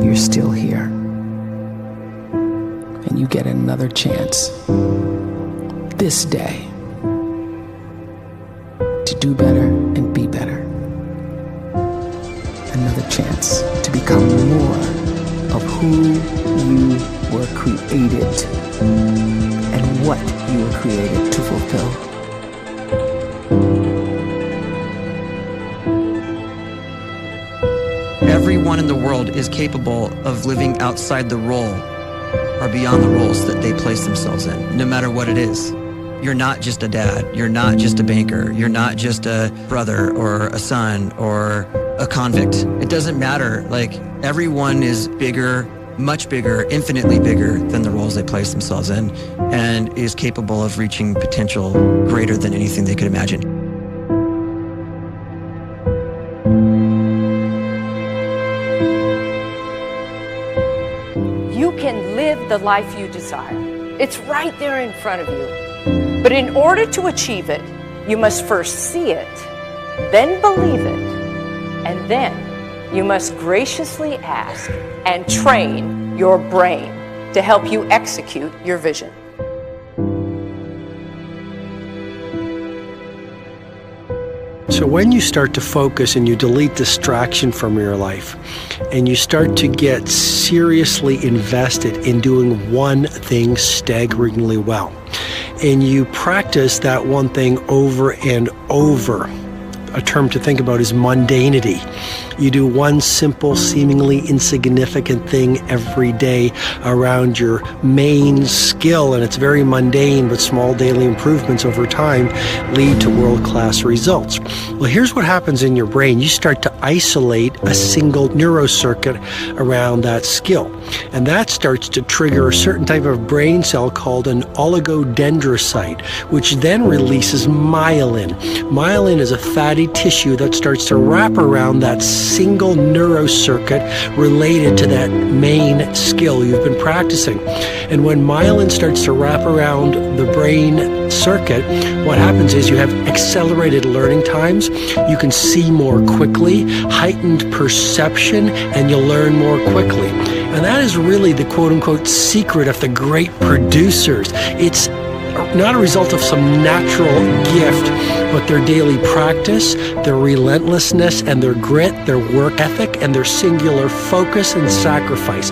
you're still here. And you get another chance this day to do better and be better. Another chance to become more of who you were created and what you were created to fulfill. Everyone in the world is capable of living outside the role or beyond the roles that they place themselves in, no matter what it is. You're not just a dad, you're not just a banker, you're not just a brother or a son or a convict. It doesn't matter. Like, everyone is bigger, much bigger, infinitely bigger than the roles they place themselves in, and is capable of reaching potential greater than anything they could imagine. You can live the life you desire. It's right there in front of you. But in order to achieve it, you must first see it, then believe it, and then you must graciously ask and train your brain to help you execute your vision. So when you start to focus and you delete distraction from your life, and you start to get seriously invested in doing one thing staggeringly well, and you practice that one thing over and over, a term to think about is mundanity. You do one simple, seemingly insignificant thing every day around your main skill, and it's very mundane, but small daily improvements over time lead to world-class results. Well, here's what happens in your brain. You start to isolate a single neurocircuit around that skill, and that starts to trigger a certain type of brain cell called an oligodendrocyte, which then releases myelin. Myelin is a fatty tissue that starts to wrap around that single neurocircuit related to that main skill you've been practicing. And when myelin starts to wrap around the brain circuit, what happens is you have accelerated learning times, you can see more quickly, heightened perception, and you'll learn more quickly. And that is really the quote-unquote secret of the great producers. It's not a result of some natural gift, but their daily practice, their relentlessness and their grit, their work ethic, and their singular focus and sacrifice.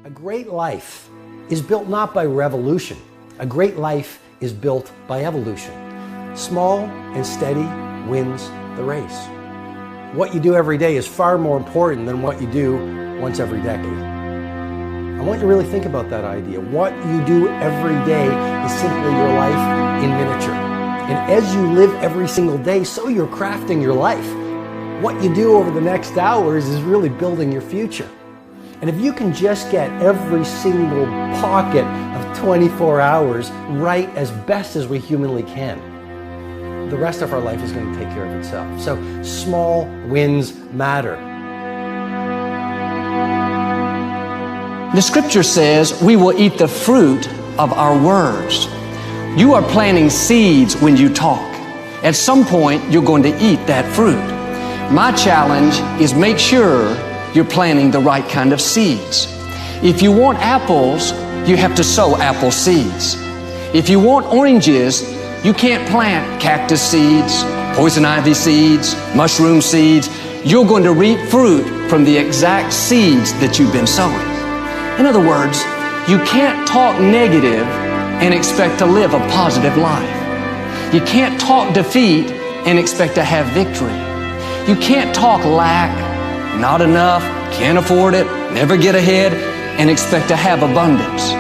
A great life is built not by revolution. A great life is built by evolution. Small and steady wins the race. What you do every day is far more important than what you do once every decade. I want you to really think about that idea. What you do every day is simply your life in miniature. And as you live every single day, so you're crafting your life. What you do over the next hours is really building your future. And if you can just get every single pocket of 24 hours right as best as we humanly can, the rest of our life is going to take care of itself. So small wins matter. The scripture says we will eat the fruit of our words. You are planting seeds when you talk. At some point, you're going to eat that fruit. My challenge is make sure you're planting the right kind of seeds. If you want apples, you have to sow apple seeds. If you want oranges, you can't plant cactus seeds, poison ivy seeds, mushroom seeds. You're going to reap fruit from the exact seeds that you've been sowing. In other words, you can't talk negative and expect to live a positive life. You can't talk defeat and expect to have victory. You can't talk lack, not enough, can't afford it, never get ahead, and expect to have abundance.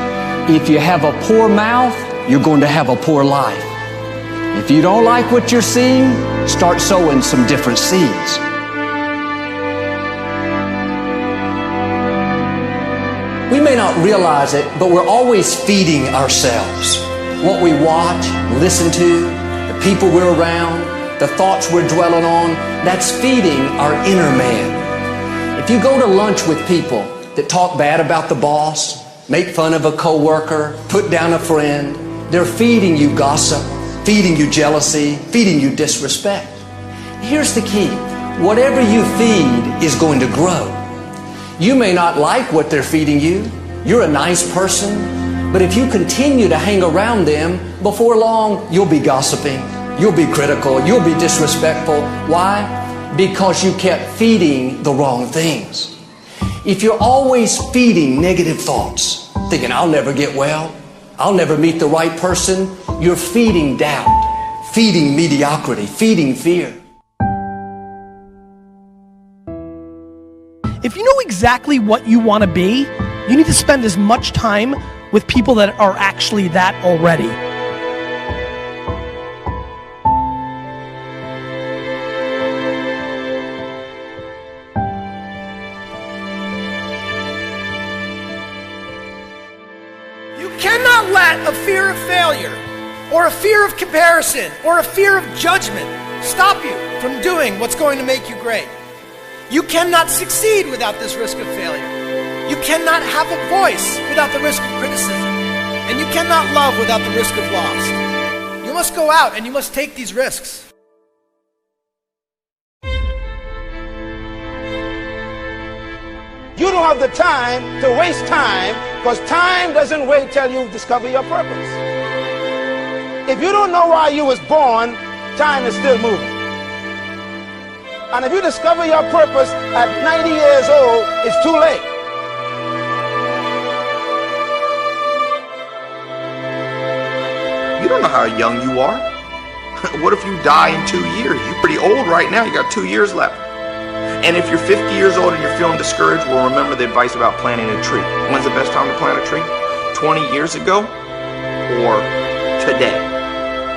If you have a poor mouth, you're going to have a poor life. If you don't like what you're seeing, start sowing some different seeds. We may not realize it, but we're always feeding ourselves. What we watch, listen to, the people we're around, the thoughts we're dwelling on, that's feeding our inner man. If you go to lunch with people that talk bad about the boss, make fun of a coworker, put down a friend. They're feeding you gossip, feeding you jealousy, feeding you disrespect. Here's the key. Whatever you feed is going to grow. You may not like what they're feeding you. You're a nice person. But if you continue to hang around them, before long, you'll be gossiping. You'll be critical. You'll be disrespectful. Why? Because you kept feeding the wrong things. If you're always feeding negative thoughts, thinking, I'll never get well, I'll never meet the right person, you're feeding doubt, feeding mediocrity, feeding fear. If you know exactly what you want to be, you need to spend as much time with people that are actually that already. You cannot let a fear of failure, or a fear of comparison, or a fear of judgment stop you from doing what's going to make you great. You cannot succeed without this risk of failure. You cannot have a voice without the risk of criticism. And you cannot love without the risk of loss. You must go out and you must take these risks. You don't have the time to waste time, because time doesn't wait till you discover your purpose. If you don't know why you was born, time is still moving. And if you discover your purpose at 90 years old, it's too late. You don't know how young you are. What if you die in 2 years? You're pretty old right now. You got 2 years left. And if you're 50 years old and you're feeling discouraged, well, remember the advice about planting a tree. When's the best time to plant a tree? 20 years ago or today?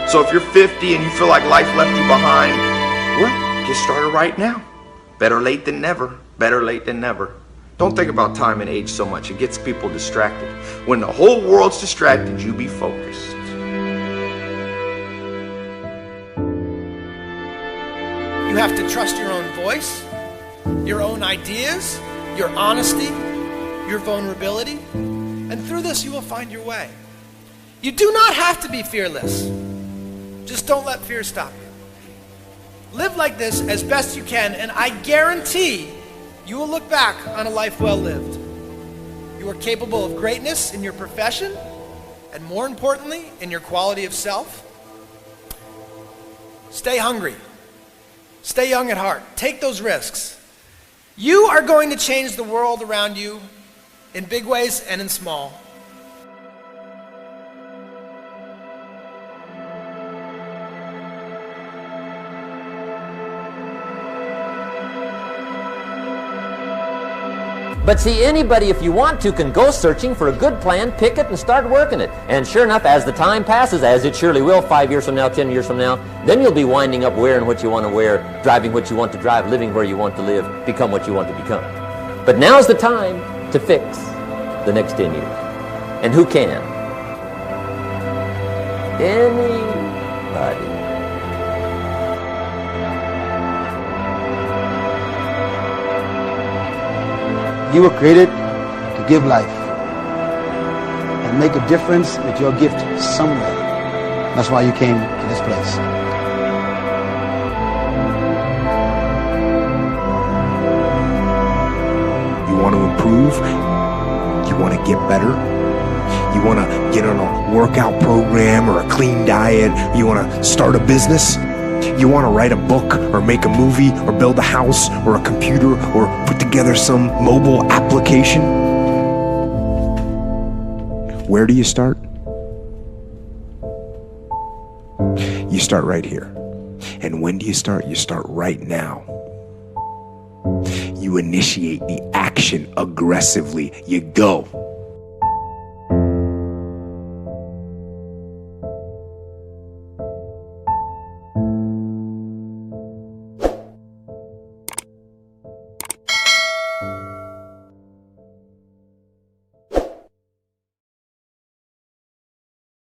So if you're 50 and you feel like life left you behind, well, get started right now. Better late than never. Better late than never. Don't think about time and age so much. It gets people distracted. When the whole world's distracted, you be focused. You have to trust your own voice, your own ideas, your honesty, your vulnerability, and through this you will find your way. You do not have to be fearless. Just don't let fear stop you. Live like this as best you can, and I guarantee you will look back on a life well lived. You are capable of greatness in your profession, and more importantly, in your quality of self. Stay hungry. Stay young at heart. Take those risks. You are going to change the world around you in big ways and in small. But see, anybody, if you want to, can go searching for a good plan, pick it, and start working it. And sure enough, as the time passes, as it surely will 5 years from now, 10 years from now, then you'll be winding up wearing what you want to wear, driving what you want to drive, living where you want to live, become what you want to become. But now's the time to fix the next 10 years. And who can? Anybody. You were created to give life and make a difference with your gift somewhere. That's why you came to this place. You want to improve? You want to get better? You want to get on a workout program or a clean diet? You want to start a business? You want to write a book or make a movie or build a house or a computer or put together some mobile application? Where do you start? You start right here. And when do you start? You start right now. You initiate the action aggressively. You go.